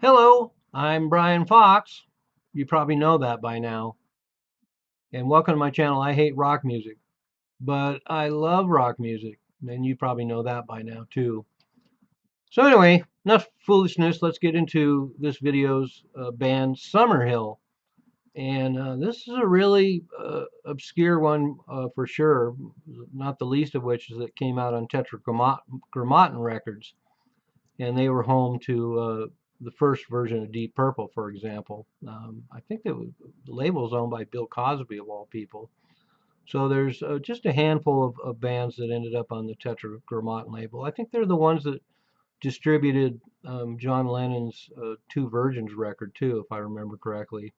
Hello, I'm Brian Fox. You probably know that by now. And welcome to my channel. I hate rock music, but I love rock music. And you probably know that by now too. So anyway, enough foolishness. Let's get into this video's band Summerhill. And this is a really obscure one for sure, not the least of which is that it came out on Tetragrammaton Records. And they were home to the first version of Deep Purple, for example. I think that the label is owned by Bill Cosby of all people. So there's just a handful of bands that ended up on the Tetragrammaton label. I think they're the ones that distributed John Lennon's Two Virgins record too, if I remember correctly.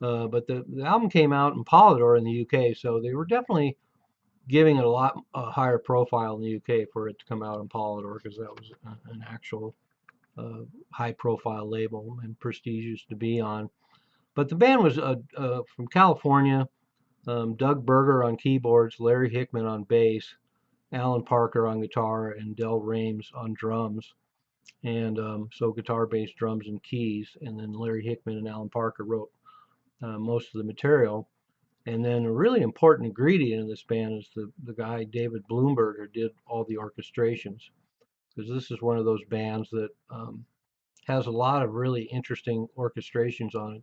But the album came out in Polydor in the UK, so they were definitely giving it a lot higher profile in the UK for it to come out in Polydor because that was an actual high profile label and prestigious to be on. But the band was from California. Doug Berger on keyboards, Larry Hickman on bass, Alan Parker on guitar, and Del Rames on drums. And so guitar, bass, drums, and keys. And then Larry Hickman and Alan Parker wrote most of the material. And then a really important ingredient in this band is the guy David Bloomberg who did all the orchestrations. Because this is one of those bands that has a lot of really interesting orchestrations on it.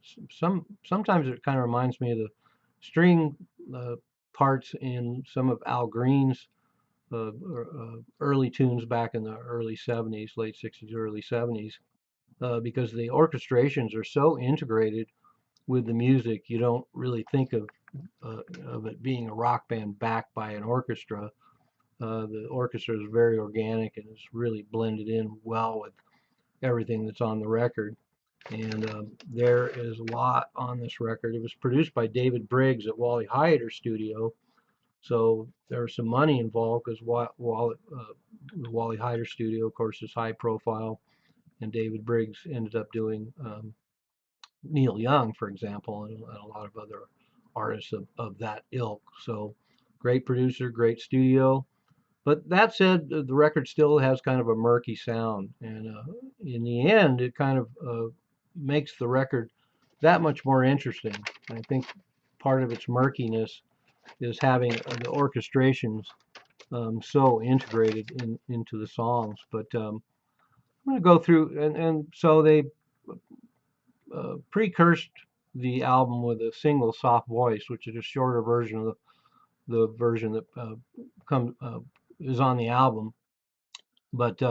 Sometimes it kind of reminds me of the string uh, parts in some of Al Green's early tunes back in the early 70s, late 60s, early 70s, because the orchestrations are so integrated with the music, you don't really think of it being a rock band backed by an orchestra. The orchestra is very organic and is really blended in well with everything that's on the record. And there is a lot on this record. It was produced by David Briggs at Wally Heider Studio, so there was some money involved because the Wally Heider Studio, of course, is high profile, and David Briggs ended up doing Neil Young, for example, and a lot of other artists of that ilk. So great producer, great studio. But that said, the record still has kind of a murky sound, and in the end, it kind of makes the record that much more interesting. I think part of its murkiness is having the orchestrations so integrated into the songs. But I'm going to go through, and so they precursed the album with a single, "Soft Voice," which is a shorter version of the version that comes is on the album. But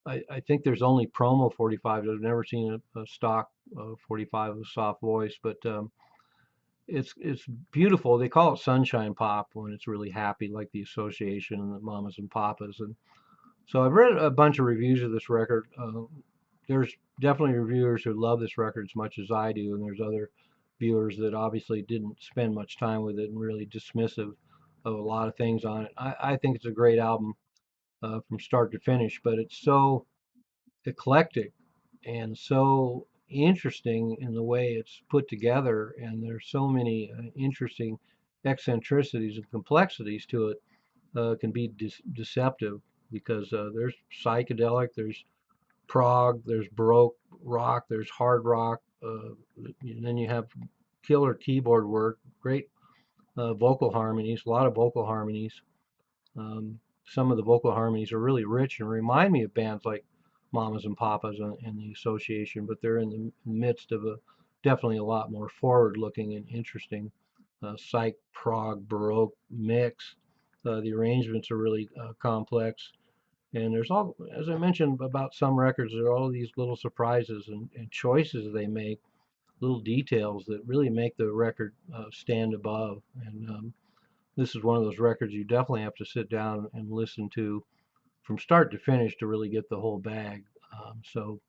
I think there's only promo 45s. I've never seen a stock 45 with soft voice, but it's beautiful. They call it sunshine pop when it's really happy, like the Association and the Mamas and Papas. And so I've read a bunch of reviews of this record. There's definitely reviewers who love this record as much as I do, and there's other viewers that obviously didn't spend much time with it and really dismissive of a lot of things on it. I think it's a great album from start to finish, but it's so eclectic and so interesting in the way it's put together, and there's so many interesting eccentricities and complexities to it. Can be deceptive because there's psychedelic, there's prog, there's baroque rock, there's hard rock, and then you have killer keyboard work, great vocal harmonies, a lot of vocal harmonies. Some of the vocal harmonies are really rich and remind me of bands like Mamas and Papas and the Association, but they're in the midst of a definitely a lot more forward-looking and interesting psych, prog, baroque mix. The arrangements are really complex, and there's all, as I mentioned about some records, there are all these little surprises and choices they make, little details that really make the record stand above. And this is one of those records you definitely have to sit down and listen to from start to finish to really get the whole bag. So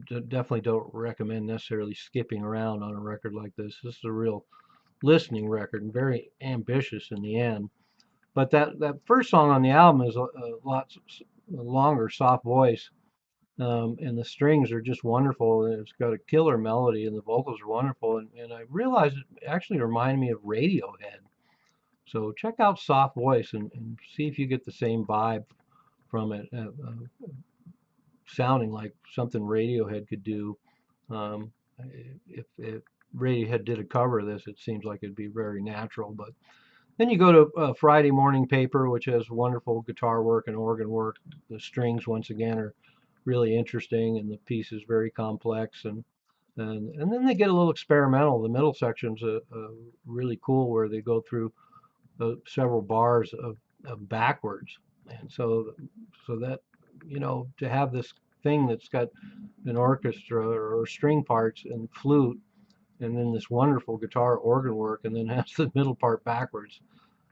definitely don't recommend necessarily skipping around on a record like this. This is a real listening record and very ambitious in the end. But that first song on the album is a lot longer, soft voice, and the strings are just wonderful. And it's got a killer melody, and the vocals are wonderful. And I realized it actually reminded me of Radiohead. So check out Soft Voice and see if you get the same vibe from it. sounding like something Radiohead could do. Um, if Radiohead did a cover of this, it seems like it'd be very natural. But then you go to Friday Morning Paper, which has wonderful guitar work and organ work. The strings, once again, are really interesting, and the piece is very complex. And then they get a little experimental. The middle section's really cool, where they go through several bars of backwards, and so that to have this thing that's got an orchestra or string parts and flute, and then this wonderful guitar organ work, and then has the middle part backwards.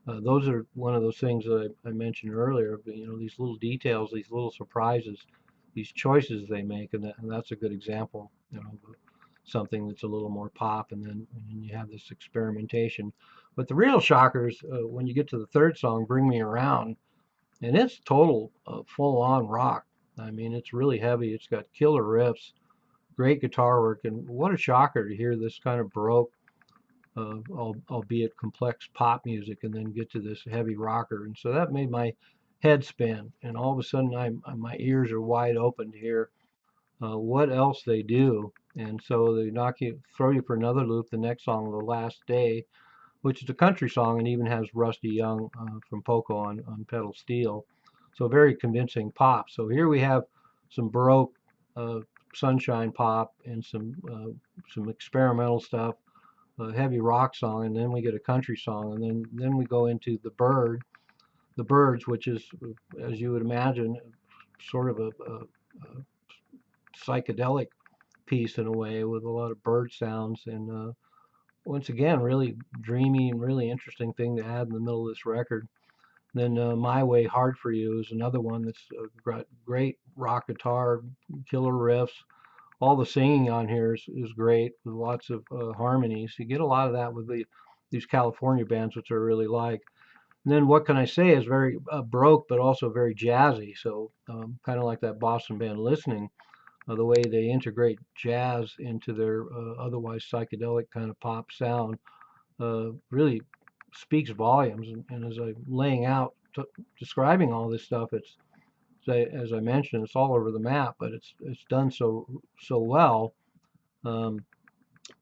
Those are one of those things that I mentioned earlier. These little details, these little surprises, these choices they make, and that's a good example. Of something that's a little more pop, and you have this experimentation. But the real shockers, when you get to the third song, "Bring Me Around," and it's total full-on rock. I mean, it's really heavy. It's got killer riffs, great guitar work, and what a shocker to hear this kind of Baroque, albeit complex pop music, and then get to this heavy rocker. And so that made my head spin, and all of a sudden my ears are wide open to hear what else they do. And so they throw you for another loop. The next song, "The Last Day," which is a country song and even has Rusty Young from Poco on pedal steel. So very convincing pop. So here we have some Baroque uh, sunshine pop and some experimental stuff, a heavy rock song, and then we get a country song, and then we go into the Birds, which is, as you would imagine, sort of a psychedelic piece in a way, with a lot of bird sounds, and once again, really dreamy and really interesting thing to add in the middle of this record. Then "My Way, Hard for You" is another one that's got great rock guitar, killer riffs. All the singing on here is great, with lots of harmonies. You get a lot of that with these California bands, which I really like. And then "What Can I Say" is very Baroque, but also very jazzy. So kind of like that Boston band Listening, the way they integrate jazz into their otherwise psychedelic kind of pop sound really speaks volumes. And as I'm laying out, describing all this stuff, as I mentioned, it's all over the map, but it's done so well, um,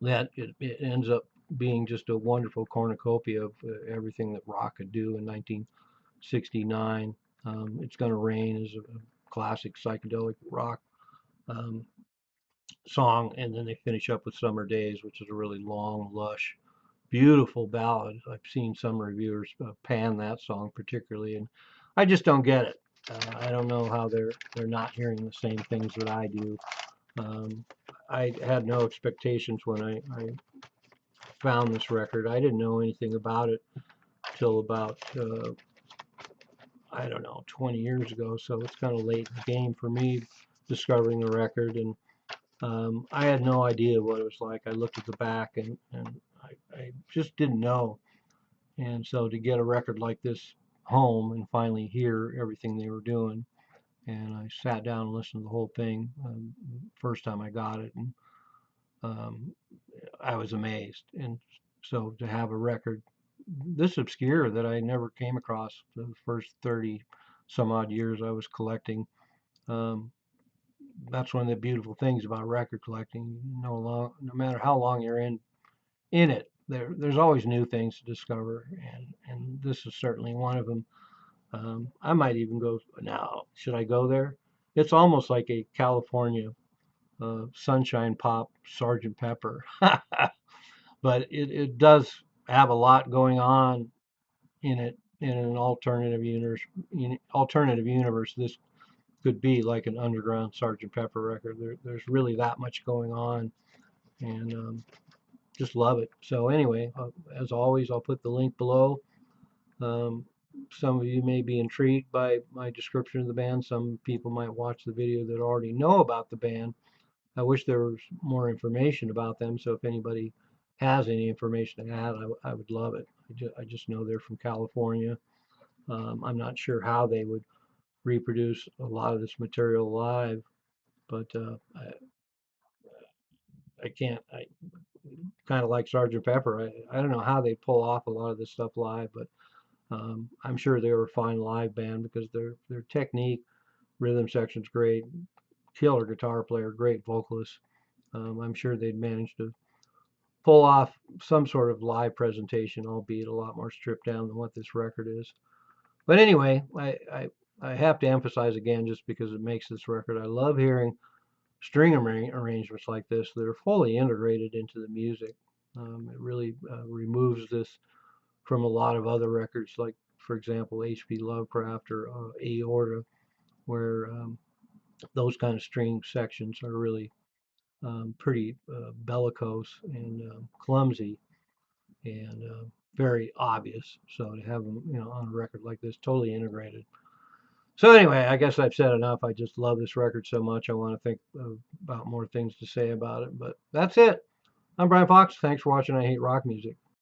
that it ends up being just a wonderful cornucopia of everything that rock could do in 1969. "It's Gonna Rain" is a classic psychedelic rock um, song, and then they finish up with "Summer Days," which is a really long, lush, beautiful ballad. I've seen some reviewers pan that song particularly, and I just don't get it. I don't know how they're not hearing the same things that I do. Um, I had no expectations when I found this record. I didn't know anything about it till about I don't know, 20 years ago. So it's kind of late in the game for me discovering the record, and I had no idea what it was like. I looked at the back, and I just didn't know. And so to get a record like this home and finally hear everything they were doing, and I sat down and listened to the whole thing first time I got it, and um, I was amazed. And so to have a record this obscure that I never came across the first 30 some odd years I was collecting, um, that's one of the beautiful things about record collecting. No matter how long you're in it, there's always new things to discover, and this is certainly one of them. I might even go now. Should I go there? It's almost like a California sunshine pop Sergeant Pepper, but it does have a lot going on in it in an alternative universe. Alternative universe, this could be like an underground Sergeant Pepper record. There's really that much going on, and just love it. So anyway, as always, I'll put the link below. Um, some of you may be intrigued by my description of the band. Some people might watch the video that already know about the band. I wish there was more information about them. So if anybody has any information to add, I would love it. I just know they're from California. I'm not sure how they would reproduce a lot of this material live, but I can't. I kind of like Sergeant Pepper. I don't know how they pull off a lot of this stuff live, but I'm sure they were a fine live band because their technique, rhythm section's great, killer guitar player, great vocalist. I'm sure they'd managed to pull off some sort of live presentation, albeit a lot more stripped down than what this record is. But anyway, I have to emphasize again, just because it makes this record, I love hearing string arrangements like this that are fully integrated into the music. It really removes this from a lot of other records, like, for example, H.P. Lovecraft or Aorta, where those kind of string sections are really pretty bellicose and clumsy and very obvious. So to have them, on a record like this, totally integrated. So anyway, I guess I've said enough. I just love this record so much. I want to think about more things to say about it. But that's it. I'm Brian Fox. Thanks for watching I Hate Rock Music.